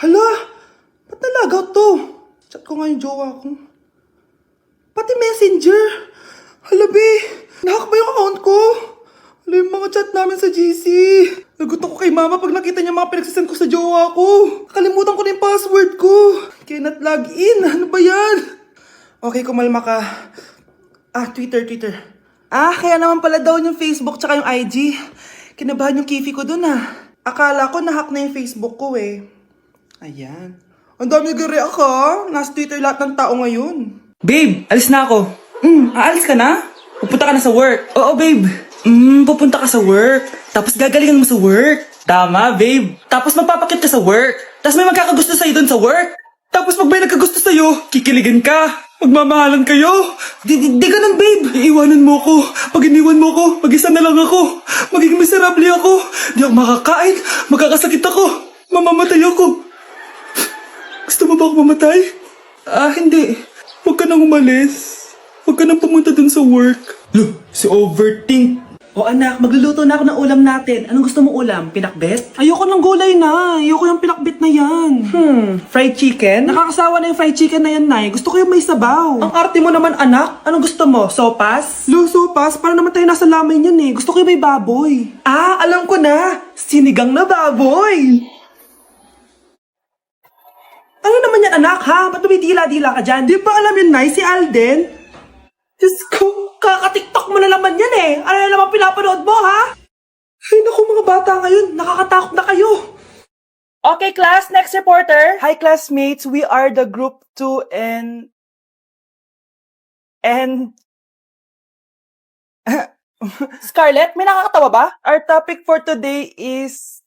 Hala, ba't nalagaw to? Chat ko nga yung jowa ko. Pati messenger. Hala, be. Nahack ba yung account ko? Hala, yung mga chat namin sa GC. Nagutom ko kay mama pag nakita niya mga pinagsasend ko sa jowa ko. Kalimutan ko na yung password ko. Cannot log in. Ano ba yan? Okay, kumalma ka. Twitter. Kaya naman pala daw yung Facebook tsaka yung IG. Kinabahan yung kifi ko dun Akala ko nahack na yung Facebook ko eh. Ayan. Ang dami nag-react Nasa Twitter lahat ng tao ngayon. Babe, alis na ako. Aalis ka na? Pupunta ka na sa work. Oo, babe. Pupunta ka sa work. Tapos gagalingan mo sa work. Tama, babe. Tapos magpapakit ka sa work. Tapos may magkakagusto sa'yo dun sa work. Tapos pag may nagkagusto sa'yo, kikiligan ka. Magmamahalan kayo. Di ganun, babe. Iiwanan mo ko. Pag iniwan mo ko, mag-isa na lang ako. Magiging miserable ako. Di ako makakain. Magkakasakit ako. Mamamatay ako. Gusto mo ba ako mamatay? Hindi. Huwag ka nang umalis. Huwag ka nang pumunta dun sa work. Look, si overthink. O anak, magluluto na ako ng ulam natin. Anong gusto mong ulam? Pinakbet? Ayoko ng gulay na. Ayoko yung pinakbit na yan. Fried chicken? Nakakasawa na yung fried chicken na yan, Nay. Gusto ko yung may sabaw. Ang arte mo naman anak. Anong gusto mo? Sopas? Sopas, para naman tayo nasa lamay yan eh. Gusto ko yung may baboy. Alam ko na. Sinigang na baboy. Ano naman yan, anak, ha? Ba't dumidila-dila ka dyan? Di ba alam yun, Nay? Si Alden? Diyos ko, kaka-tiktok mo na naman yan eh. Ano na naman pinapanood mo, ha? Ay naku mga bata ngayon. Nakakatakot na kayo. Okay, class, next reporter. Hi classmates, we are the group 2 and... Scarlett, may nakakatawa ba? Our topic for today is...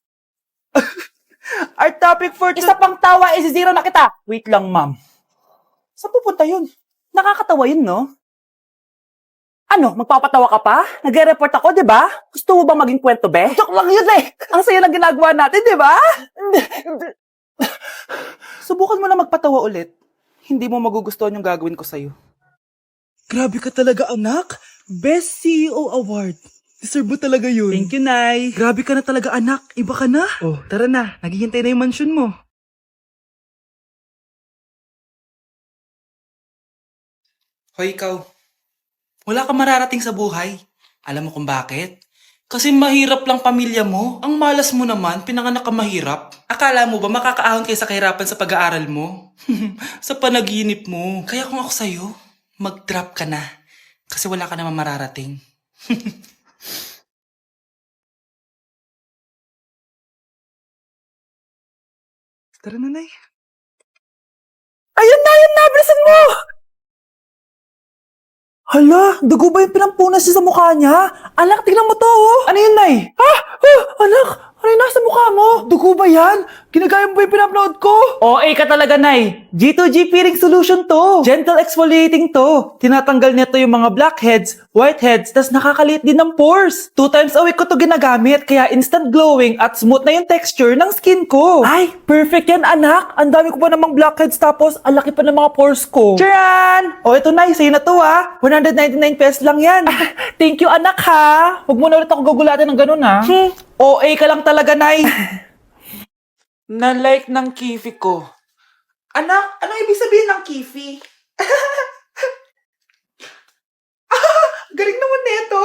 Isa pang tawa is zero na kita. Wait lang, ma'am. Saan pupunta yun? Nakakatawa yun, no? Ano, magpapatawa ka pa? Nagre-report ako, di ba? Gusto mo bang maging kwento, be? Joke lang yun eh. Ang saya ng ginagawa natin, di ba? Subukan mo na magpatawa ulit. Hindi mo magugustuhan yung gagawin ko sa'yo. Grabe ka talaga, anak. Best CEO Award. Deserve mo talaga yun. Thank you, Nay. Grabe ka na talaga, anak. Iba ka na. Oh, tara na. Naghihintay na yung mansion mo. Hoy, ikaw. Wala kang mararating sa buhay. Alam mo kung bakit? Kasi mahirap lang pamilya mo. Ang malas mo naman, pinanganak ka mahirap. Akala mo ba makakaahon kayo sa kahirapan sa pag-aaral mo? Sa panaginip mo. Kaya kung ako sa'yo, mag-drop ka na. Kasi wala ka naman mararating. Tara na, Nay. Ayun na, bilisan mo! Hala, dugo ba yung pinampunas niya sa mukha niya? Anak, tignan mo to, oh! Ano yun, Nay? Anak, ano yung nasa mukha mo? Dugo ba yan? Ginagaya mo ba yung pinupload ko? OA ka talaga, Nay. G2G peeling solution to. Gentle exfoliating to. Tinatanggal nito yung mga blackheads, whiteheads, tas nakakaliit din ng pores. 2 times a week ko to ginagamit, kaya instant glowing at smooth na yung texture ng skin ko. Ay, perfect yan, anak. Ang dami ko pa namang blackheads tapos ang laki pa ng mga pores ko. Charan! O, ito, Nay, sa'yo na to, 199 pesos lang yan. Thank you, anak, ha. Huwag mo na ulit ako gugulatin ng ganun, ha. OA ka lang talaga, Nay. Na-like ng kifi ko. Anak, ano ibig sabihin ng kifi? Galing naman nito.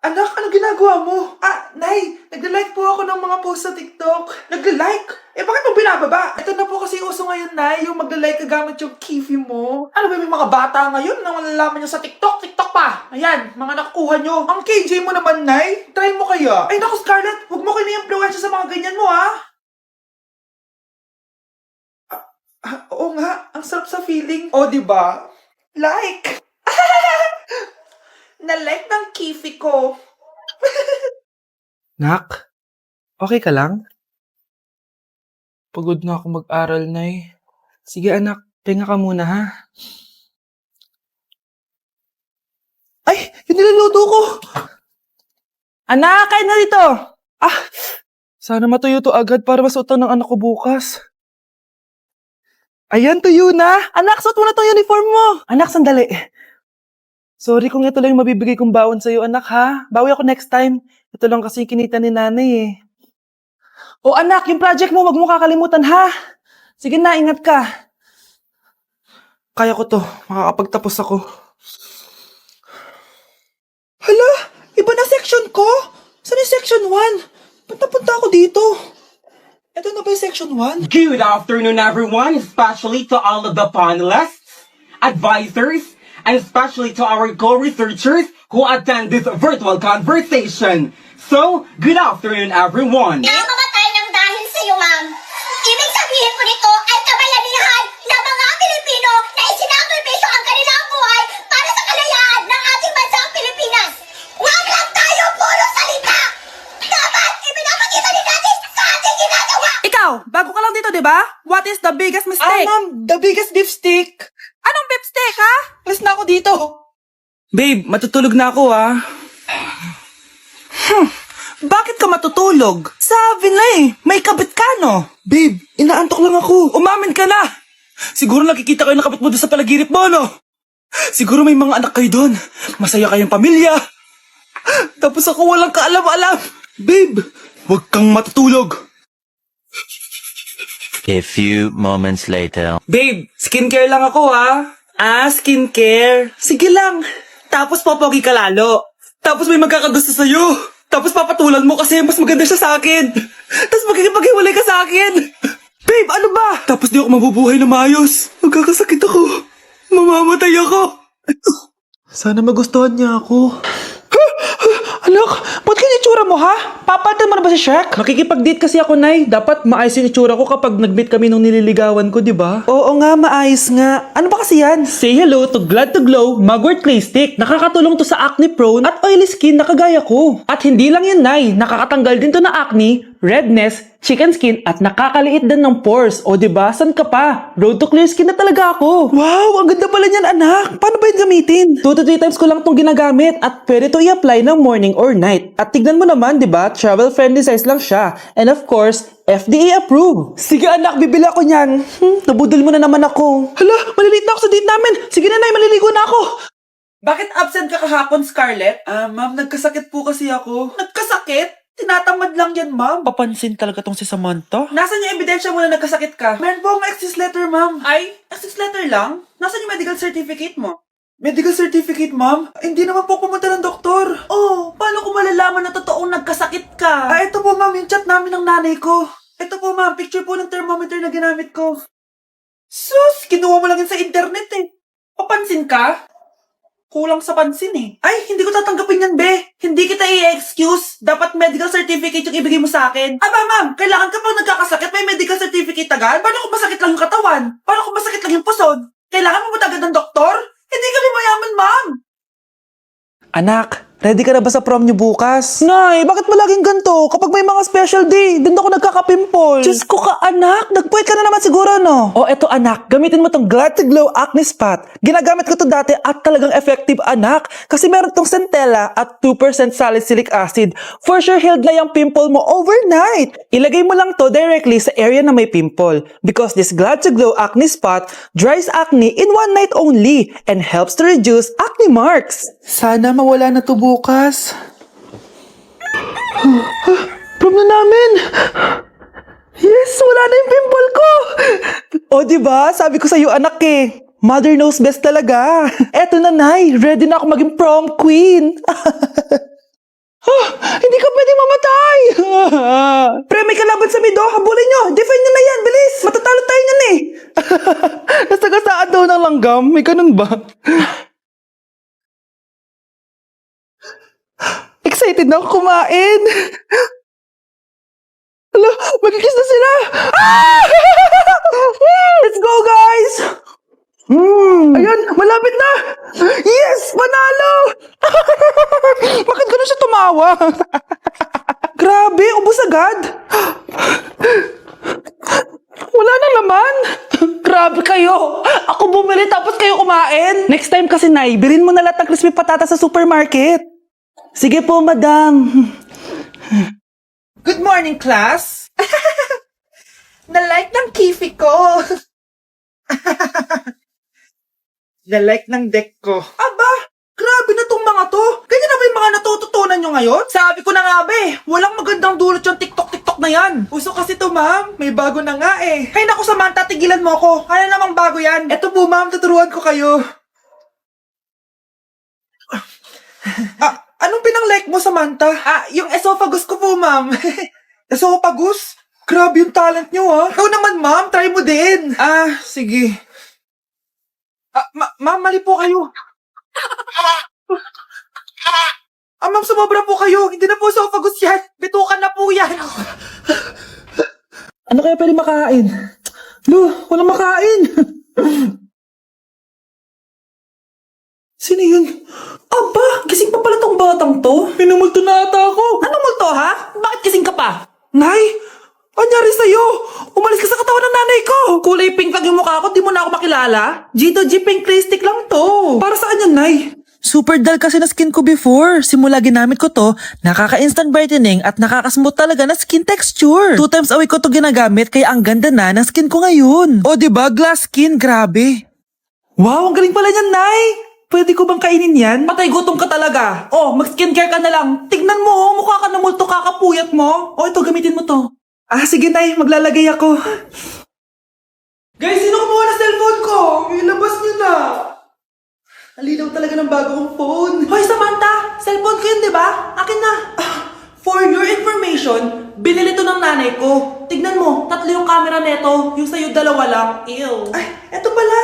Anak, ano ginagawa mo? Nay, nagla-like po ako ng mga post sa TikTok. Nagla-like? Bakit mo binababa? Ito na po kasi uso ngayon, Nay, yung magla-like ka gamit yung kifi mo. Ano ba yung mga bata ngayon na malalaman nyo sa TikTok? TikTok pa! Ayan, mga nakukuha nyo. Ang KJ mo naman, Nay. Try mo kaya. Ay, naku, Scarlett, huwag mo kayo na-influensya sa mga ganyan mo, Oo nga, ang sarap sa feeling. O, diba? Like! Na-like ng kifi ko. Nak, okay ka lang? Pagod na ako mag-aral, Nay. Sige anak, tinga ka muna ha. Ay, yung niluluto ko! Anak, kain na dito. Sana matuyo to agad para masuotan ng anak ko bukas. Ayan, tuyo na! Anak, suot mo na tong uniform mo. Anak, sandali. Sorry kung ito lang yung mabibigay kong baon sa'yo, anak ha. Bawi ako next time. Ito lang kasi yung kinita ni nanay eh. O anak, yung project mo, wag mo kakalimutan ha. Sige na, ingat ka. Kaya ko to. Makakapagtapos ako. Hala! Iba na section ko? Saan yung section 1? Ba't napunta ako dito? Ito na ba yung section 1? Good afternoon, everyone, especially to all of the panelists, advisors, and especially to our co-researchers who attend this virtual conversation. So, good afternoon, everyone. Namamatay ng dahil sa iyo, ma'am. Ibig sabihin po nito ay kabayanihan ng mga Pilipino na isinakripisyo ang kanilang buhay para sa kalayaan ng ating bansang Pilipinas. Huwag lang tayo puro salita! Dapat ipinapakita din natin sa ating ginagawa! Ikaw, bago ka lang dito, di ba? What is the biggest mistake? Ma'am, the biggest beef stick. Anong beef steak, ha? Alis na ako dito. Babe, matutulog na ako, ha? Bakit ka matutulog? Sabi na eh, may kabit ka, no? Babe, inaantok lang ako. Umamin ka na! Siguro nakikita kayo ng kabit mo doon sa palagirit mo, no? Siguro may mga anak kayo doon. Masaya kayong pamilya. Tapos ako walang kaalam-alam. Babe, Huwag kang matutulog. A few moments later. Babe, skincare lang ako, ha? Skincare. Sige lang. Tapos popogi ka lalo. Tapos may magkakagusto sa'yo. Tapos papatulan mo kasi mas maganda siya sa akin. Tapos magkikipaghiwalay ka sa akin. Babe, ano ba? Tapos di ako mabubuhay na maayos. Magkakasakit ako. Mamamatay ako. sana magustuhan niya ako. Anak, ba't kaya itsura mo ha? Papalitan mo na ba si Shrek? Makikipag-date kasi ako, Nay. Dapat maayos yung itsura ko kapag nag-meet kami nung nililigawan ko, di ba? Oo nga, maayos nga. Ano ba kasi yan? Say hello to Glad to Glow Mugwort Clay Stick. Nakakatulong to sa acne prone at oily skin na kagaya ko. At hindi lang yan, Nay. Nakakatanggal din to ng acne, redness, chicken skin at nakakaliit din ng pores. O diba, san ka pa? Road to clear skin na talaga ako. Wow, ang ganda pala niyan, anak. Paano ba yun gamitin? 2 to 3 times ko lang itong ginagamit at pwede to i-apply ng morning or night. At tignan mo naman, di ba? Travel-friendly size lang siya. And of course, FDA approved. Sige anak, bibili ako niyan. Nabudol mo na naman ako. Hala, malilate na ako sa date namin. Sige na, Nay, maliligo na ako. Bakit absent ka kahapon, Scarlett? Ma'am, nagkasakit po kasi ako. Nagkasakit? Tinatamad lang yan, ma'am. Papansin talaga tong si Samantha. Nasaan yung ebidensya mo na nagkasakit ka? Meron po akong exist letter, ma'am. Ay, access letter lang? Nasaan yung medical certificate mo? Medical certificate, ma'am? Hindi naman po pumunta ng doktor. Oh, paano ko malalaman na totoong nagkasakit ka? Ito po, ma'am, yung chat namin ng nanay ko. Ito po, ma'am, picture po ng thermometer na ginamit ko. Sus, kinuha mo lang yun sa internet eh. Papansin ka? Kulang sa pansin eh. Ay, hindi ko tatanggapin yan, be. Hindi kita i-excuse. Dapat medical certificate yung ibigay mo sa akin. Aba, ma'am, kailangan kapag nagkakasakit, may medical certificate agad. Paano kung masakit lang yung katawan? Paano kung masakit lang yung puson? Kailangan mo agad ng doktor? Hindi kami mayaman, ma'am. Anak, ready ka na ba sa prom niyo bukas? Nay, bakit malaging ganito? Kapag may mga special day, doon ako nagkaka-pimple. Diyos ko ka, anak. Nagpuwit ka na naman siguro, no? O eto anak, gamitin mo tong Glad to Glow Acne Spot. Ginagamit ko to dati at talagang effective anak. Kasi meron tong centella at 2% salicylic acid. For sure, healed na yung pimple mo overnight. Ilagay mo lang to directly sa area na may pimple. Because this Glad to Glow Acne Spot dries acne in one night only and helps to reduce acne marks. Sana mawala na to bukas. Prom na namin! Yes, wala na yung pimple ko! O diba, sabi ko sa'yo anak eh. Mother knows best talaga. Eto na, Nay. Ready na ako maging prom queen. Hindi ka pwede mamatay! Pre, may kalaban sa mido. Habulin nyo. Defend nyo na yan. Bilis. Matatalo tayo nyan eh. Nasagasaan daw ng langgam. May ganun ba? Excited na ako kumain. Hala, magkikiss na sila. Let's go, guys. Ayan, malapit na. Yes, panalo. Bakit gano'n siya tumawa? Grabe, ubos agad. Wala na laman. Grabe kayo. Ako bumili tapos kayo kumain. Next time kasi, Nay, bilhin mo na lahat ng crispy patata sa supermarket. Sige po, madam. Good morning, class. Na-like ng kifi ko. Na-like ng deck ko. Aba, grabe na tong mga to. Ganyan na ba yung mga natututunan nyo ngayon? Sabi ko na nga ba eh, walang magandang dulot yung TikTok TikTok na yan. Uso kasi to, ma'am. May bago na nga eh. Hay naku, Samantha, tigilan mo ako. Ano namang bago yan? Eto po, ma'am, tuturuan ko kayo. Anong pinang-like mo, Samantha? Yung esophagus ko po, ma'am. Esophagus? Grabe yung talent nyo, ha? Ikaw naman, ma'am. Try mo din. Sige. Ma'am, mali po kayo. Ma'am, sumobra po kayo. Hindi na po esophagus yan. Bitukan na po yan. Ano kaya pwede makain? Walang makain. Sino yun? Aba, gising pa pala tong batang to. Pinumulto na ata ako. Anong multo, ha? Bakit gising ka pa? Nay, anyari sa'yo? Umalis ka sa katawan ng nanay ko. Kulay pink lang yung mukha ko, di mo na ako makilala. G2G pink clay stick lang to. Para saan yan, Nay? Super dull kasi na skin ko before. Simula ginamit ko to, nakaka-instant brightening at nakaka-smooth talaga na skin texture. 2 times a week ko to ginagamit kaya ang ganda na ng skin ko ngayon. O diba, glass skin, grabe. Wow, ang galing pala niyan, Nay. Pwede ko bang kainin yan? Patay gutom ka talaga. Oh, mag-skincare ka na lang. Tignan mo, oh, mukha ka na multo, kakapuyat mo. Oh, ito, gamitin mo to. Sige, Nay, maglalagay ako. Guys, sino kumuha na cellphone ko? Ilabas niyo na. Alinaw talaga ng bago kong phone. Hoy, Samantha! Cellphone ko yun, di ba? Akin na. For your information, binili to ng nanay ko. Tignan mo, 3 yung camera neto. Yung sa'yo 2 lang. Ew. Ay, eto pala.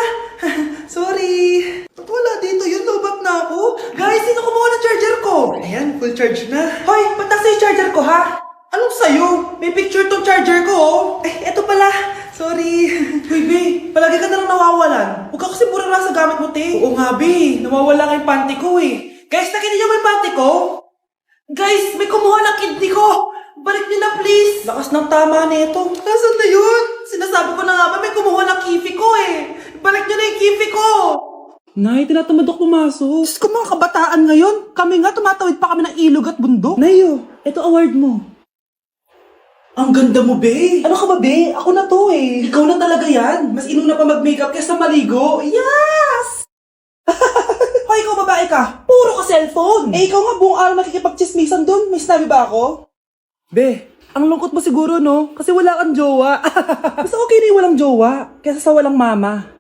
Sorry. Ba't wala dito yun? Lobat na ako. Guys, sino kumuha ng charger ko? Ayan, full charge na. Hoy, ba't nasa yung charger ko, ha? Anong sa'yo? May picture tong charger ko, oh. Ay, eto pala. Sorry. Hoy, be, palagi ka na lang nawawalan. Huwag ka kasi pura sa gamit mo, te. Oo nga, be. Nawawala nga yung panty ko, eh. Guys, nakita niyo ba yung panty ko? Guys, may kumuha ng kidney ko. Balik niyo na, please. Lakas ng tama nito. Nasaan na yun? Sinasabi ko na nga ba, may kumuha ng kifi ko, eh. Balik niyo na yung kifi ko. Nay, tinatamad ako pumasok. Diyos ko, mga kabataan ngayon. Kami nga, tumatawid pa kami ng ilog at bundok. Nayo, ito award mo. Ang ganda mo, be. Ano ka ba, be? Ako na to, eh. Ikaw na talaga yan. Mas inuna pa mag-makeup kaysa maligo. Yes! Hoy, ikaw babae ka. Puro ka cellphone. Ikaw nga buong araw nakikipag-chismisan dun. May sinabi ba ako? Be, ang lungkot mo siguro, no? Kasi wala kang jowa. Mas okay na yung walang jowa kaysa sa walang mama.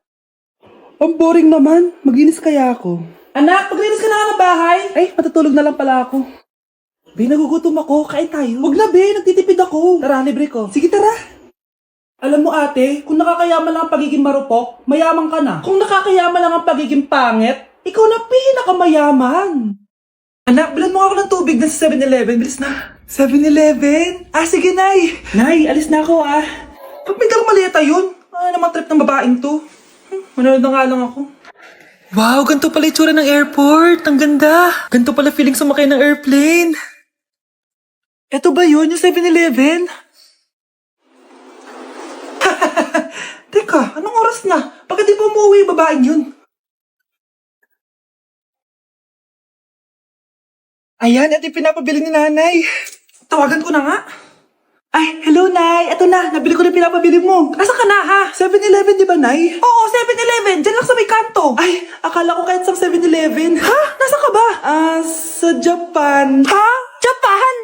Ang boring naman. Maginis kaya ako. Anak, maglinis ka na nga ng bahay. Ay, matutulog na lang pala ako. Be, nagugutom ako. Kain tayo. Huwag na, be. Nagtitipid ako. Tara, libre ko. Sige, tara. Alam mo, ate, kung nakakayaman lang ang pagiging marupok, mayaman ka na. Kung nakakayaman lang ang pagiging pangit, ikaw na pinakamayaman. Anak, bilan mo ako ng tubig na sa 7-Eleven. Bilis na. 7-Eleven? Sige, Nay. Nay, alis na ako, Ba't may dalang maleta yun? Ano naman trip ng babaeng to? Manood na nga lang ako. Wow, ganito pala itsura ng airport. Ang ganda. Ganito pala feeling sumakay ng airplane. Eto ba yun, yung 7-Eleven? Teka, anong oras na? Bakit di pa umuwi yung babaeng yun? Ayan, ito yung pinapabili ni nanay. Tawagan ko na nga. Ay, hello, Nay. Eto na, nabili ko na pinapabili mo. Asa ka na, ha? 7-Eleven, di ba, Nay? Oo, 7-Eleven. Diyan lang sa may kanto. Ay, akala ko kahit sa 7-Eleven. Ha? Nasa ka ba? Sa Japan. Ha? Japan?